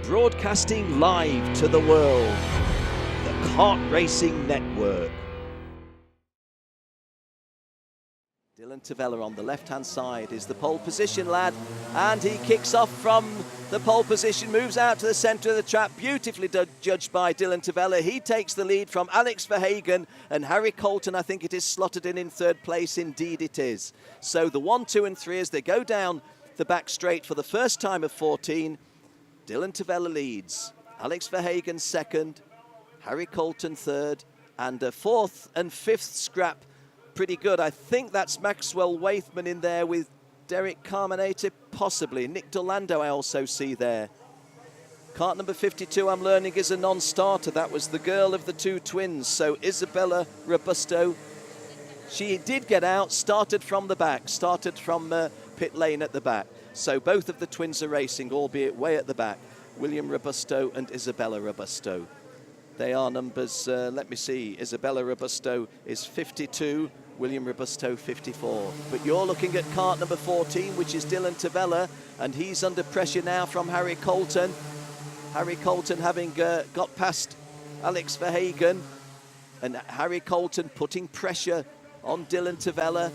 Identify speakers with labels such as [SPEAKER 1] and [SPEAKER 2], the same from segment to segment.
[SPEAKER 1] Broadcasting live to the world, the Kart Racing Network. Dylan Tavella on the left-hand side is the pole position lad, and he kicks off from the pole position, moves out to the centre of the track, beautifully judged by Dylan Tavella. He takes the lead from Alex Verhagen, and Harry Colton, I think it is slotted in third place. Indeed it is. So the 1, 2 and 3 as they go down the back straight for the first time of 14. Dylan Tavella leads, Alex Verhagen second, Harry Colton third, and a fourth and fifth scrap pretty good. I think that's Maxwell Waithman in there with Derek Carmenete, possibly. Nick Dorlando I also see there. Kart number 52, I'm learning, is a non-starter. That was the girl of the two twins. So Isabella Robusto, she did get out, started from the back, started from pit lane at the back. So both of the twins are racing, albeit way at the back. William Robusto and Isabella Robusto. They are numbers, let me see, Isabella Robusto is 52, William Robusto 54. But you're looking at kart number 14, which is Dylan Tavella, and he's under pressure now from Harry Colton. Harry Colton having got past Alex Verhagen, and Harry Colton putting pressure on Dylan Tavella.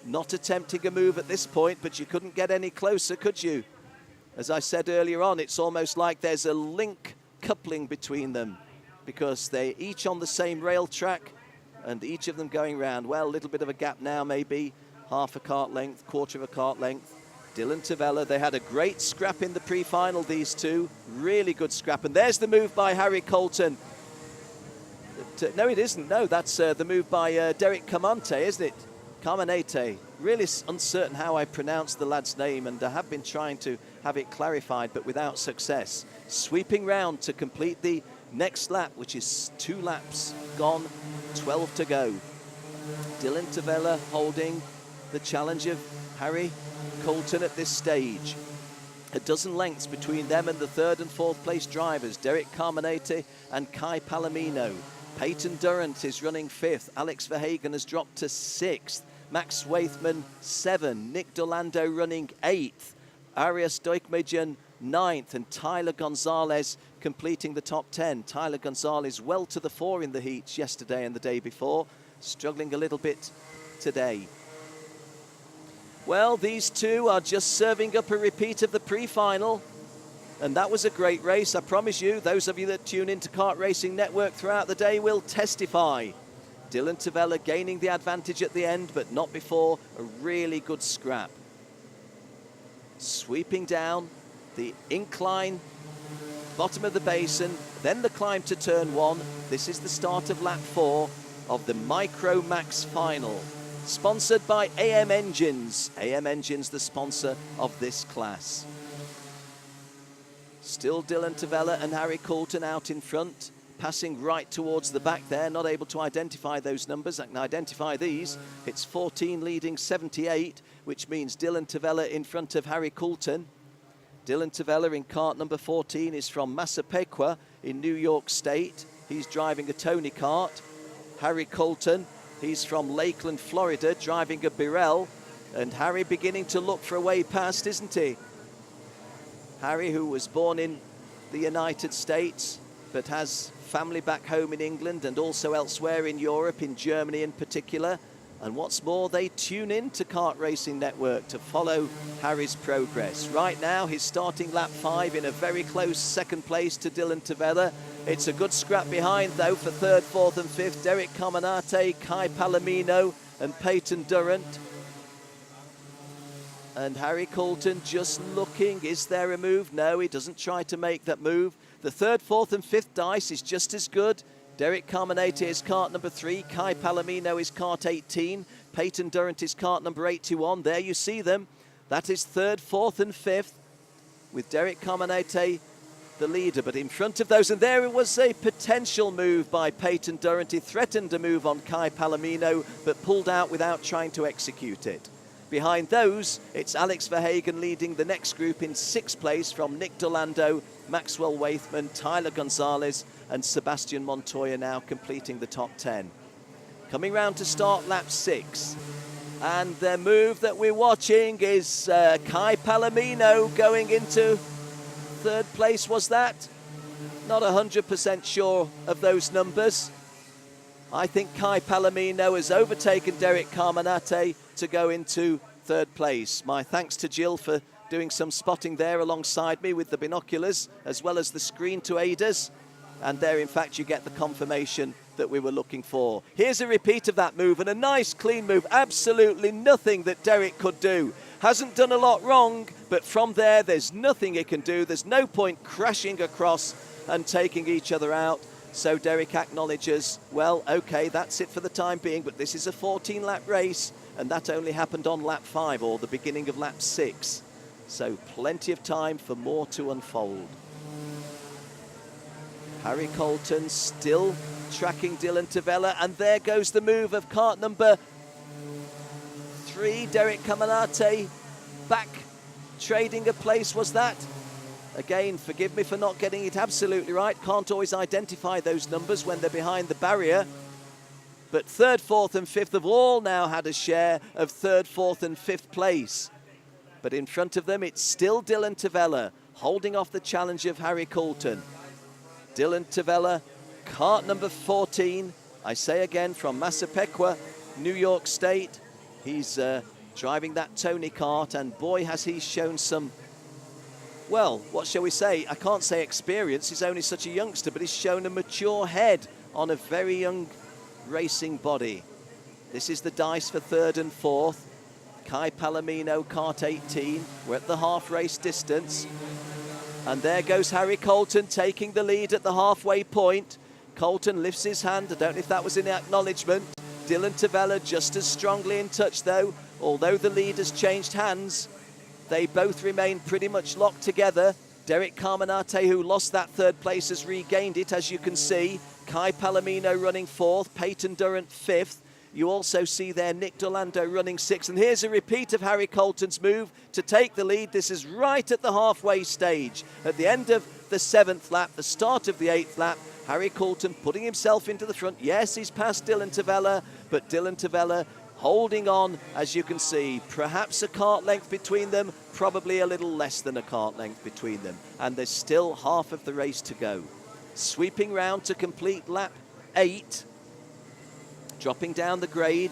[SPEAKER 1] Not attempting a move at this point, but you couldn't get any closer, could you? As I said earlier on, it's almost like there's a link coupling between them because they're each on the same rail track and each of them going round. Well, a little bit of a gap now, maybe half a kart length, quarter of a kart length. Dylan Tavella, they had a great scrap in the pre-final, these two. Really good scrap. And there's the move by Harry Colton. No, it isn't. No, that's the move by Derek Carmenete, isn't it? Carmenete. Really uncertain how I pronounce the lad's name, and I have been trying to have it clarified, but without success. Sweeping round to complete the next lap, which is 2 laps gone, 12 to go. Dylan Tavella holding the challenge of Harry Colton at this stage. A dozen lengths between them and the 3rd and 4th place drivers, Derek Carmenete and Kai Palomino. Peyton Durrant is running 5th. Alex Verhagen has dropped to 6th. Max Waithman 7. Nick Dorlando running 8th. Arias Stoikmajan 9th, and Tyler Gonzalez completing the top 10. Tyler Gonzalez well to the fore in the heats yesterday and the day before, struggling a little bit today. Well, these two are just serving up a repeat of the pre-final, and that was a great race. I promise you, those of you that tune into Kart Racing Network throughout the day will testify. Dylan Tavella gaining the advantage at the end, but not before a really good scrap. Sweeping down the incline, bottom of the basin, then the climb to turn 1. This is the start of lap 4 of the Micro Max final. Sponsored by AM Engines. AM Engines, the sponsor of this class. Still Dylan Tavella and Harry Colton out in front, passing right towards the back there, not able to identify those numbers. I can identify these. It's 14 leading 78, which means Dylan Tavella in front of Harry Colton. Dylan Tavella in kart number 14 is from Massapequa in New York State. He's driving a Tony kart. Harry Colton, he's from Lakeland, Florida, driving a Birel. And Harry beginning to look for a way past, isn't he? Harry, who was born in the United States, but has family back home in England and also elsewhere in Europe, in Germany in particular. And what's more, they tune in to Kart Racing Network to follow Harry's progress. Right now, he's starting lap 5 in a very close second place to Dylan Tavella. It's a good scrap behind, though, for 3rd, 4th and 5th. Derek Carmenete, Kai Palomino and Peyton Durrant. And Harry Colton just looking. Is there a move? No, he doesn't try to make that move. The 3rd, 4th and 5th dice is just as good. Derek Carmenete is kart number 3. Kai Palomino is kart 18. Peyton Durrant is kart number 81. There you see them. That is 3rd, 4th and 5th with Derek Carmenete the leader. But in front of those, and there it was a potential move by Peyton Durrant. He threatened a move on Kai Palomino, but pulled out without trying to execute it. Behind those, it's Alex Verhagen leading the next group in 6th place from Nick Dorlando, Maxwell Waithman, Tyler Gonzalez and Sebastian Montoya now completing the top 10. Coming round to start lap 6. And the move that we're watching is Kai Palomino going into third place, was that? Not 100% sure of those numbers. I think Kai Palomino has overtaken Derek Carminati to go into third place. My thanks to Jill for doing some spotting there alongside me with the binoculars, as well as the screen to aid us. And there, in fact, you get the confirmation that we were looking for. Here's a repeat of that move, and a nice clean move. Absolutely nothing that Derek could do. Hasn't done a lot wrong, but from there, there's nothing he can do. There's no point crashing across and taking each other out. So Derek acknowledges, well, okay, that's it for the time being, but this is a 14-lap race, and that only happened on lap 5, or the beginning of lap 6. So plenty of time for more to unfold. Harry Colton still tracking Dylan Tavella, and there goes the move of kart number 3, Derek Carminati, back trading a place, was that? Again, forgive me for not getting it absolutely right. Can't always identify those numbers when they're behind the barrier. But third, fourth and fifth have all now had a share of third, fourth and fifth place. But in front of them, it's still Dylan Tavella holding off the challenge of Harry Colton. Dylan Tavella, kart number 14, I say again, from Massapequa, New York State. He's driving that Tony kart, and boy, has he shown some, well, what shall we say? I can't say experience, he's only such a youngster, but he's shown a mature head on a very young racing body. This is the dice for third and fourth. Kai Palomino, kart 18. We're at the half race distance. And there goes Harry Colton taking the lead at the halfway point. Colton lifts his hand. I don't know if that was in acknowledgement. Dylan Tavella just as strongly in touch though. Although the lead has changed hands, they both remain pretty much locked together. Derek Carminati, who lost that third place, has regained it, as you can see. Kai Palomino running fourth, Peyton Durrant fifth. You also see there Nick Dorlando running sixth. And here's a repeat of Harry Colton's move to take the lead. This is right at the halfway stage. At the end of the 7th lap, the start of the 8th lap, Harry Colton putting himself into the front. Yes, he's past Dylan Tavella, but Dylan Tavella holding on, as you can see. Perhaps a kart length between them, probably a little less than a kart length between them. And there's still half of the race to go. Sweeping round to complete lap 8. Dropping down the grade,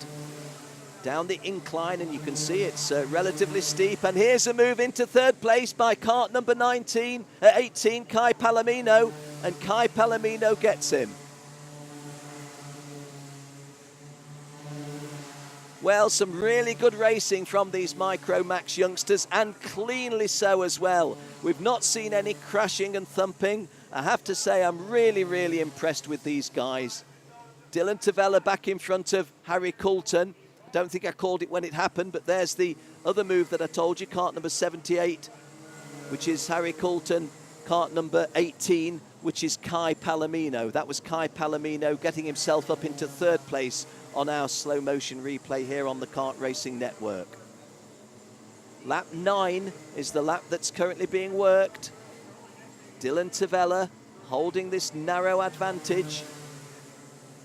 [SPEAKER 1] down the incline, and you can see it's relatively steep. And here's a move into third place by kart number 18, Kai Palomino, and Kai Palomino gets him. Well, some really good racing from these Micromax youngsters, and cleanly so as well. We've not seen any crashing and thumping. I have to say I'm really, really impressed with these guys. Dylan Tavella back in front of Harry Colton. I don't think I called it when it happened, but there's the other move that I told you, kart number 78, which is Harry Colton, kart number 18, which is Kai Palomino. That was Kai Palomino getting himself up into third place on our slow motion replay here on the Kart Racing Network. Lap 9 is the lap that's currently being worked. Dylan Tavella holding this narrow advantage.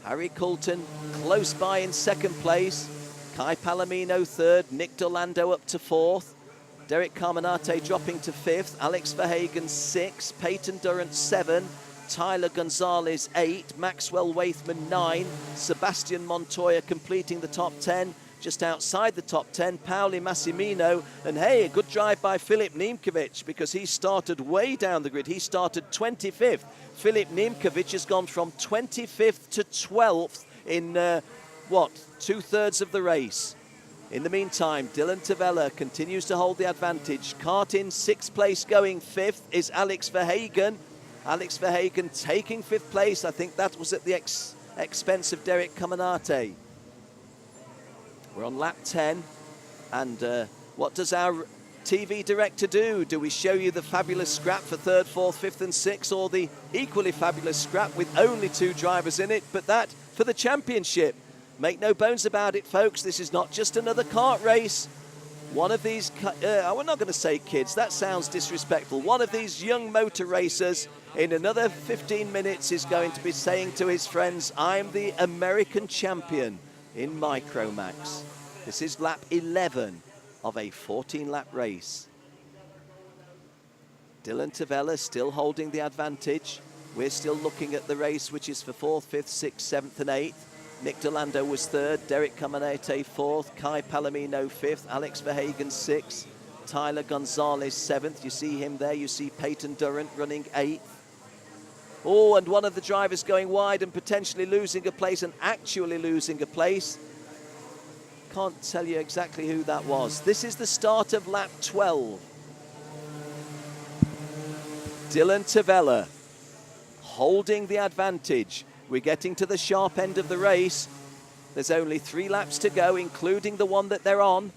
[SPEAKER 1] Harry Colton close by in second place. Kai Palomino third. Nick Dorlando up to fourth. Derek Carminati dropping to fifth. Alex Verhagen sixth. Peyton Durrant 7. Tyler Gonzalez 8. Maxwell Waithman 9. Sebastian Montoya completing the top 10. Just outside the top 10, Pauli Massimino. And hey, a good drive by Filip Nemkovic, because he started way down the grid. He started 25th. Filip Nemkovic has gone from 25th to 12th in, 2/3 of the race. In the meantime, Dylan Tavella continues to hold the advantage. Kart in 6th place, going 5th is Alex Verhagen. Alex Verhagen taking 5th place. I think that was at the expense of Derek Carminati. We're on lap 10, and what does our TV director do? Do we show you the fabulous scrap for 3rd, 4th, 5th and 6th, or the equally fabulous scrap with only 2 drivers in it, but that for the championship? Make no bones about it, folks, this is not just another kart race. One of these, I'm not going to say kids, that sounds disrespectful. One of these young motor racers in another 15 minutes is going to be saying to his friends, I'm the American champion in Micromax. This is lap 11 of a 14-lap race. Dylan Tavella still holding the advantage. We're still looking at the race, which is for 4th, 5th, 6th, 7th and 8th. Nick Delando was 3rd, Derek Caminete 4th, Kai Palomino 5th, Alex Verhagen 6th, Tyler Gonzalez 7th. You see him there, you see Peyton Durrant running 8th. Oh, and one of the drivers going wide and potentially losing a place and actually losing a place. Can't tell you exactly who that was. This is the start of lap 12. Dylan Tavella holding the advantage. We're getting to the sharp end of the race. There's only 3 laps to go, including the one that they're on.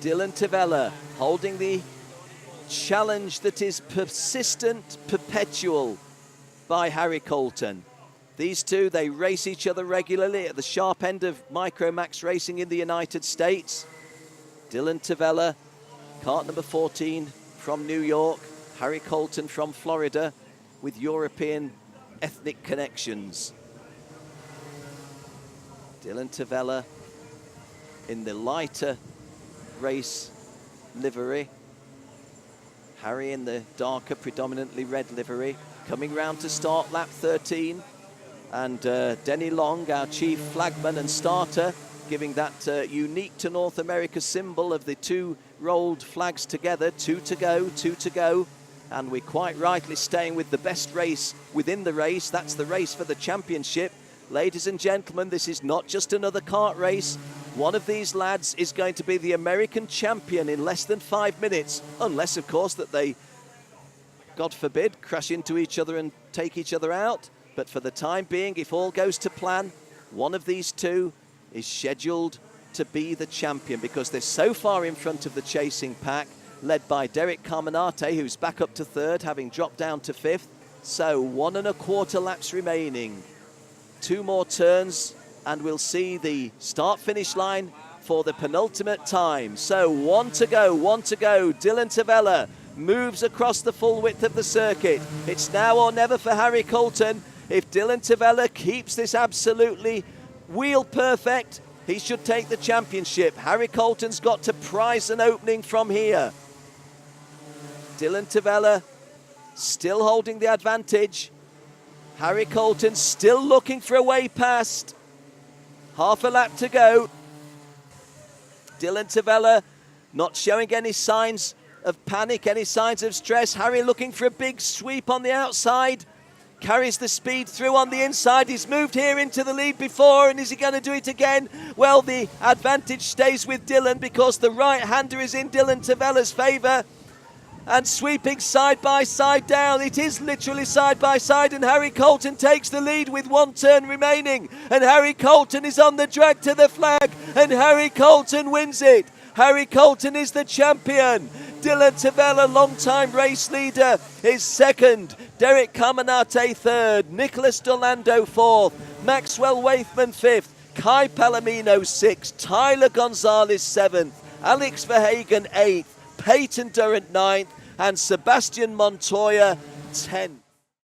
[SPEAKER 1] Dylan Tavella holding the challenge that is persistent, perpetual by Harry Colton. These two, they race each other regularly at the sharp end of Micromax racing in the United States. Dylan Tavella, kart number 14 from New York. Harry Colton from Florida with European ethnic connections. Dylan Tavella in the lighter race livery. Harry in the darker, predominantly red livery. Coming round to start lap 13. And Denny Long, our chief flagman and starter, giving that unique to North America symbol of the 2 rolled flags together. 2 to go, 2 to go. And we're quite rightly staying with the best race within the race. That's the race for the championship. Ladies and gentlemen, this is not just another kart race. One of these lads is going to be the American champion in less than 5 minutes. Unless, of course, that they, God forbid, crash into each other and take each other out. But for the time being, if all goes to plan, one of these two is scheduled to be the champion because they're so far in front of the chasing pack, led by Derek Caminete, who's back up to 3rd, having dropped down to 5th. So 1 1/4 laps remaining. 2 more turns, and we'll see the start-finish line for the penultimate time. So 1 to go, 1 to go. Dylan Tavella moves across the full width of the circuit. It's now or never for Harry Colton. If Dylan Tavella keeps this absolutely wheel perfect, he should take the championship. Harry Colton's got to prize an opening from here. Dylan Tavella still holding the advantage. Harry Colton still looking for a way past. Half a lap to go. Dylan Tavella not showing any signs of panic, any signs of stress. Harry looking for a big sweep on the outside. Carries the speed through on the inside. He's moved here into the lead before, and is he going to do it again? Well, the advantage stays with Dylan because the right-hander is in Dylan Tavella's favour. And sweeping side by side down. It is literally side by side, and Harry Colton takes the lead with 1 turn remaining. And Harry Colton is on the drag to the flag, and Harry Colton wins it. Harry Colton is the champion. Dylan Tavella, long-time race leader, is 2nd. Derek Caminete 3rd. Nicholas Delando 4th. Maxwell Waithman 5th. Kai Palomino 6th. Tyler Gonzalez 7th. Alex Verhagen 8th. Peyton Durrant 9th. And Sebastian Montoya 10th.